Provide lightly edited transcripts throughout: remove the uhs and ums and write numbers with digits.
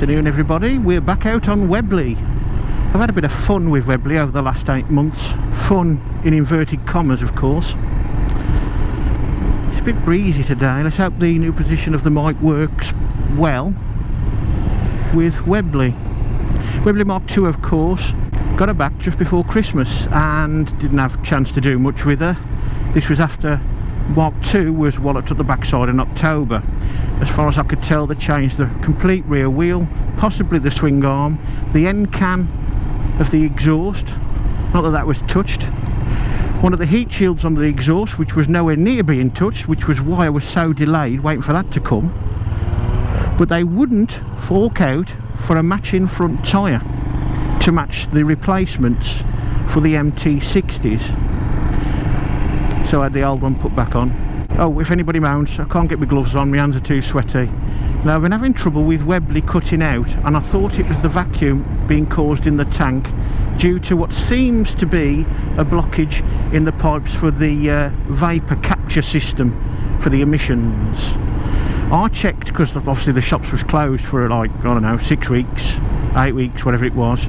Afternoon everybody, we're back out on Webley. I've had a bit of fun with Webley over the last 8 months. Fun in inverted commas, of course. It's a bit breezy today. Let's hope the new position of the mic works well with Webley. Webley MK II, of course, got her back just before Christmas and didn't have a chance to do much with her. This was after MK II was walloped at the backside in October. As far as I could tell, they changed the complete rear wheel, possibly the swing arm, the end can of the exhaust, not that that was touched, one of the heat shields on the exhaust, which was nowhere near being touched, which was why I was so delayed waiting for that to come. But they wouldn't fork out for a matching front tyre to match the replacements for the MT60s. So I had the old one put back on. Oh, if anybody moans, I can't get my gloves on, my hands are too sweaty. Now, I've been having trouble with Webley cutting out, and I thought it was the vacuum being caused in the tank due to what seems to be a blockage in the pipes for the vapour capture system for the emissions. I checked, because obviously the shops was closed for like, I don't know, 6 weeks, 8 weeks, whatever it was,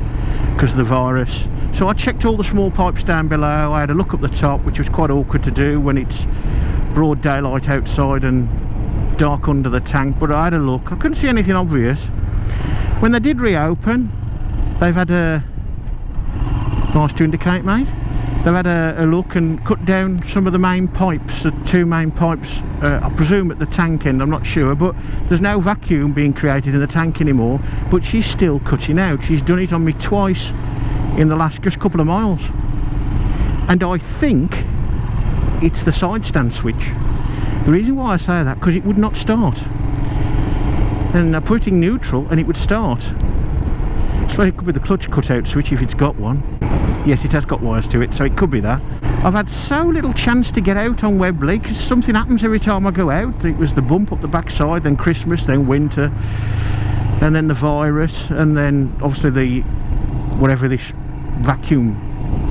because of the virus. So I checked all the small pipes down below. I had a look up the top, which was quite awkward to do when it's broad daylight outside and dark under the tank, but I had a look. I couldn't see anything obvious. When they did reopen, they've had a... nice to indicate, mate. They've had a look and cut down some of the main pipes, the 2 main pipes, I presume at the tank end, I'm not sure, but there's no vacuum being created in the tank anymore, but she's still cutting out. She's done it on me twice in the last just couple of miles. And I think it's the side stand switch. The reason why I say that, because it would not start. And I put it in neutral and it would start. So it could be the clutch cutout switch if it's got one. Yes, it has got wires to it, so it could be that. I've had so little chance to get out on Webley because something happens every time I go out. It was the bump up the backside, then Christmas, then winter, and then the virus, and then obviously the whatever this vacuum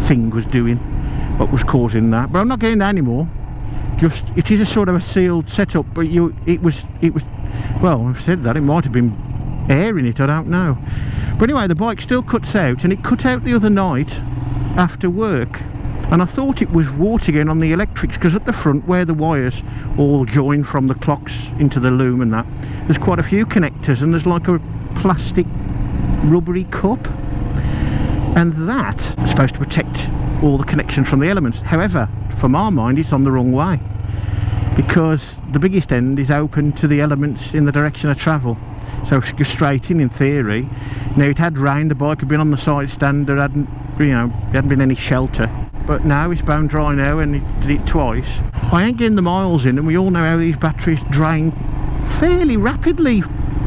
thing was doing, what was causing that. But I'm not getting that anymore. Just, it is a sort of a sealed setup, but it was well, I've said that, it might have been air in it, I don't know. But anyway, the bike still cuts out, and it cut out the other night after work, and I thought it was water again on the electrics, because at the front where the wires all join from the clocks into the loom and that, there's quite a few connectors, and there's like a plastic rubbery cup, and that's supposed to protect all the connections from the elements. However, from our mind, it's on the wrong way, because the biggest end is open to the elements in the direction of travel. So it goes straight in theory. Now, it had rained, the bike had been on the side stand, there hadn't, you know, there hadn't been any shelter. But now it's bone dry now, and it did it twice. I ain't getting the miles in, and we all know how these batteries drain fairly rapidly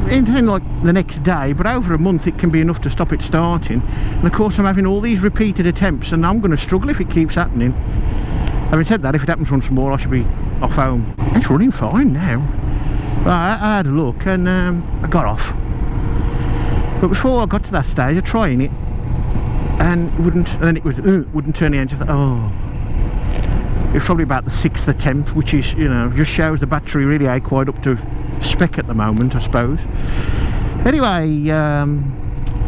in like the next day, but over a month it can be enough to stop it starting. And of course I'm having all these repeated attempts, and I'm going to struggle if it keeps happening. Having said that, if it happens once more, I should be off home. It's running fine now. I had a look and I got off. But before I got to that stage, I trying it, and it wouldn't, and then it wouldn't turn the engine. I thought, oh, it was probably about the 6th attempt, which is, you know, just shows the battery really ain't quite up to spec at the moment, I suppose. Anyway,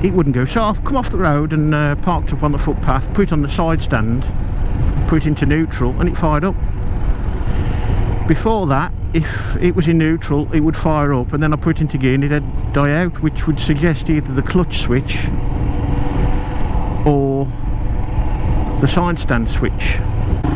it wouldn't go, so I've come off the road and parked up on the footpath, put it on the side stand, put it into neutral, and it fired up. Before that, if it was in neutral, it would fire up, and then I put it into gear and it'd die out, which would suggest either the clutch switch or the side stand switch.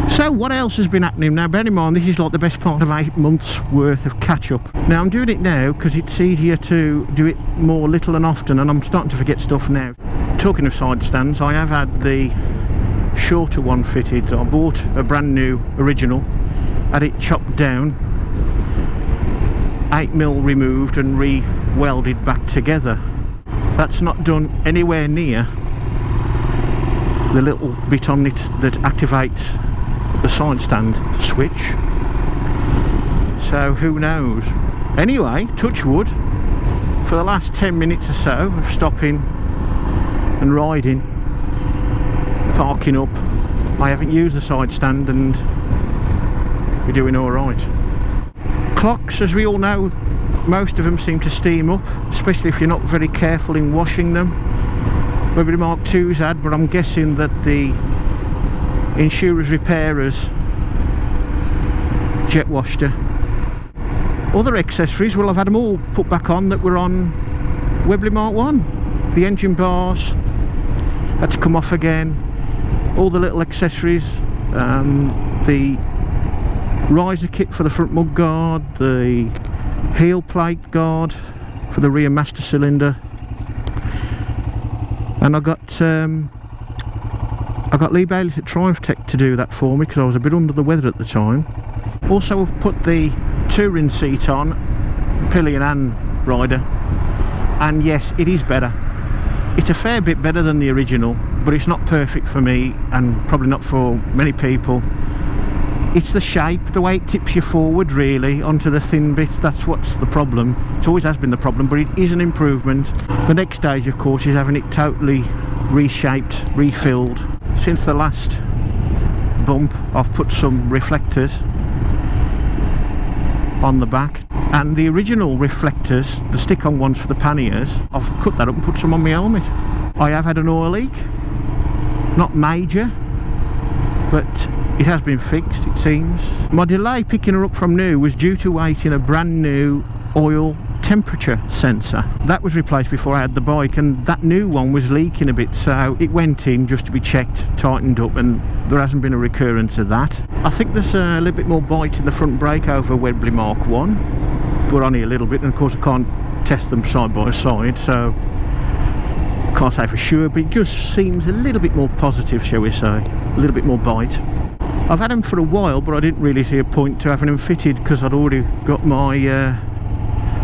So what else has been happening now? Bear in mind, this is like the best part of 8 months worth of catch up. Now I'm doing it now because it's easier to do it more little and often, and I'm starting to forget stuff now. Talking of side stands, I have had the shorter one fitted. I bought a brand new original, had it chopped down, 8mm removed and re-welded back together. That's not done anywhere near the little bit on it that activates the side stand switch, so who knows. Anyway, touch wood, for the last 10 minutes or so of stopping and riding, parking up, I haven't used the side stand, and we're doing all right. Clocks, as we all know, most of them seem to steam up, especially if you're not very careful in washing them. Webley Mark II's had, but I'm guessing that the insurers repairers jet washed her. Other accessories, well, I've had them all put back on that were on Webley Mark I. The engine bars had to come off again, all the little accessories, the riser kit for the front mud guard, the heel plate guard for the rear master cylinder, and I got Lee Bailey at Triumph Tech to do that for me because I was a bit under the weather at the time. Also, I've put the touring seat on, pillion and rider, and yes, it is better. It's a fair bit better than the original, but it's not perfect for me and probably not for many people. It's the shape, the way it tips you forward really onto the thin bit. That's what's the problem. It always has been the problem, but it is an improvement. The next stage, of course, is having it totally reshaped, refilled. Since the last bump, I've put some reflectors on the back, and the original reflectors, the stick-on ones for the panniers, I've cut that up and put some on my helmet. I have had an oil leak, not major, but it has been fixed, it seems. My delay picking her up from new was due to waiting a brand new oil temperature sensor. That was replaced before I had the bike, and that new one was leaking a bit, so it went in just to be checked, tightened up, and there hasn't been a recurrence of that. I think there's a little bit more bite in the front brake over Webley Mark I, but only a little bit, and of course I can't test them side by side, so I can't say for sure, but it just seems a little bit more positive, shall we say, a little bit more bite. I've had them for a while, but I didn't really see a point to having them fitted because I'd already got my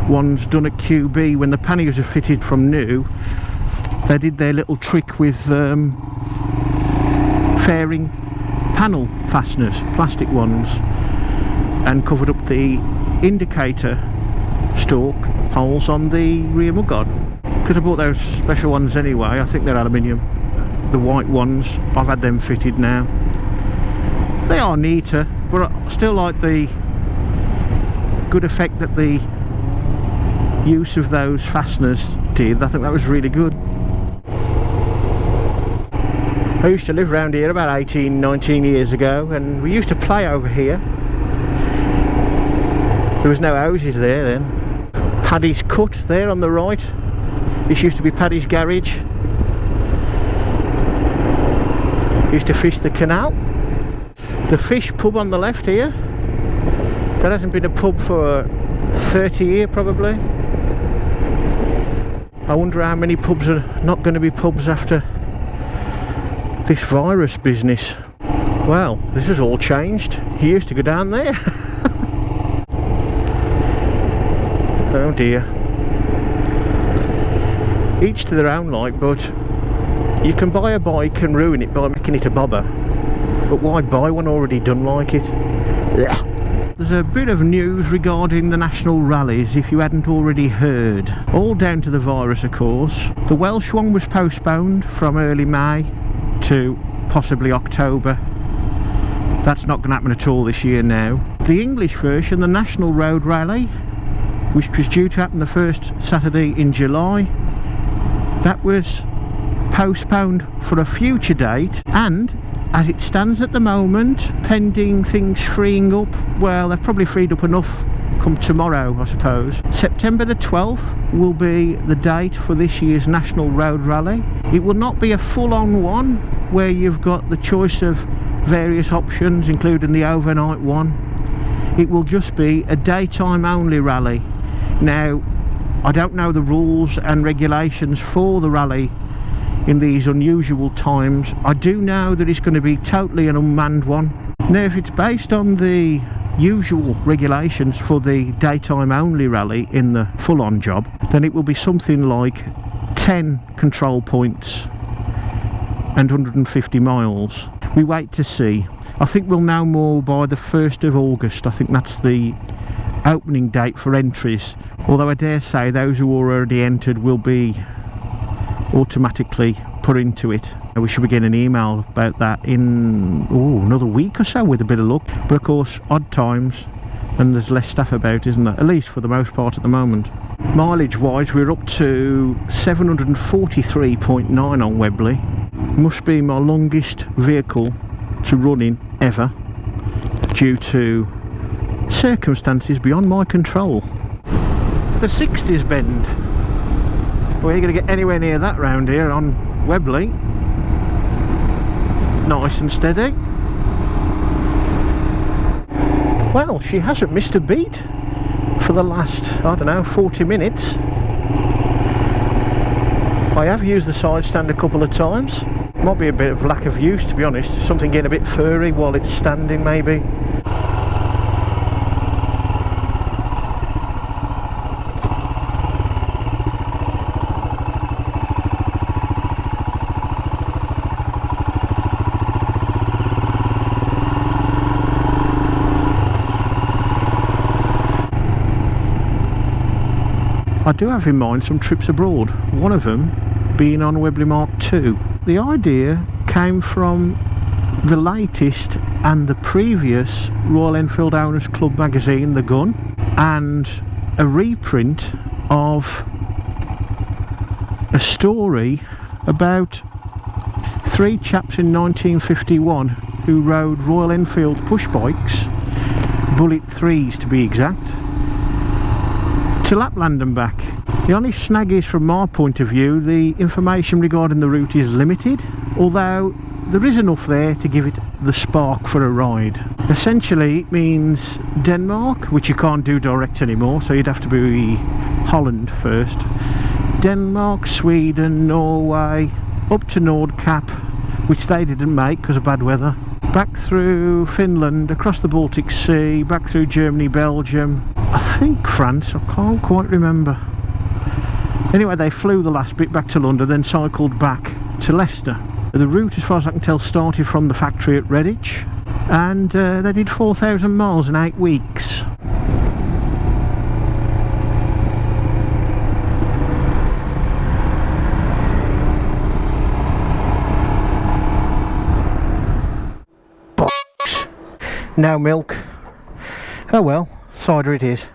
ones done at QB. When the panniers are fitted from new, they did their little trick with fairing panel fasteners, plastic ones, and covered up the indicator stalk holes on the rear mudguard. Because I bought those special ones anyway, I think they're aluminium, the white ones. I've had them fitted now. They are neater, but I still like the good effect that the use of those fasteners did. I think that was really good. I used to live around here about 18-19 years ago, and we used to play over here. There was no houses there then. Paddy's Cut there on the right. This used to be Paddy's Garage. Used to fish the canal. The Fish pub on the left here. That hasn't been a pub for 30 years probably. I wonder how many pubs are not going to be pubs after this virus business. Well, this has all changed. He used to go down there. Oh dear. Each to their own like, but you can buy a bike and ruin it by making it a bobber. But why buy one already done like it? Yeah. There's a bit of news regarding the national rallies, if you hadn't already heard. All down to the virus, of course. The Welsh one was postponed from early May to possibly October. That's not going to happen at all this year now. The English version, the National Road Rally, which was due to happen the first Saturday in July, that was postponed for a future date, and as it stands at the moment, pending things freeing up, well, they've probably freed up enough come tomorrow, I suppose. September the 12th will be the date for this year's National Road Rally. It will not be a full-on one where you've got the choice of various options, including the overnight one. It will just be a daytime only rally. Now, I don't know the rules and regulations for the rally in these unusual times. I do know that it's going to be totally an unmanned one. Now, if it's based on the usual regulations for the daytime only rally in the full-on job, then it will be something like 10 control points and 150 miles. We wait to see. I think we'll know more by the 1st of August. I think that's the opening date for entries, although I dare say those who already entered will be automatically put into it. We should be getting an email about that in another week or so with a bit of luck, but of course odd times and there's less staff about, isn't there? At least for the most part at the moment. Mileage wise, we're up to 743.9 on Webley. Must be my longest vehicle to run in ever, due to circumstances beyond my control. The 60s bend. Well, you're going to get anywhere near that round here on Webley. Nice and steady. Well, she hasn't missed a beat for the last, I don't know, 40 minutes. I have used the side stand a couple of times. Might be a bit of lack of use, to be honest. Something getting a bit furry while it's standing, maybe. I do have in mind some trips abroad, one of them being on Webley Mark II. The idea came from the latest and the previous Royal Enfield Owners Club magazine, The Gun, and a reprint of a story about 3 chaps in 1951 who rode Royal Enfield push bikes, Bullet 3s to be exact, to Lapland and back. The only snag is, from my point of view, the information regarding the route is limited, although there is enough there to give it the spark for a ride. Essentially it means Denmark, which you can't do direct anymore, so you'd have to be Holland first. Denmark, Sweden, Norway, up to Nordkap, which they didn't make because of bad weather, back through Finland, across the Baltic Sea, back through Germany, Belgium, I think France, I can't quite remember. Anyway, they flew the last bit back to London, then cycled back to Leicester. The route, as far as I can tell, started from the factory at Redditch, and they did 4,000 miles in 8 weeks. No milk. Oh well, cider it is.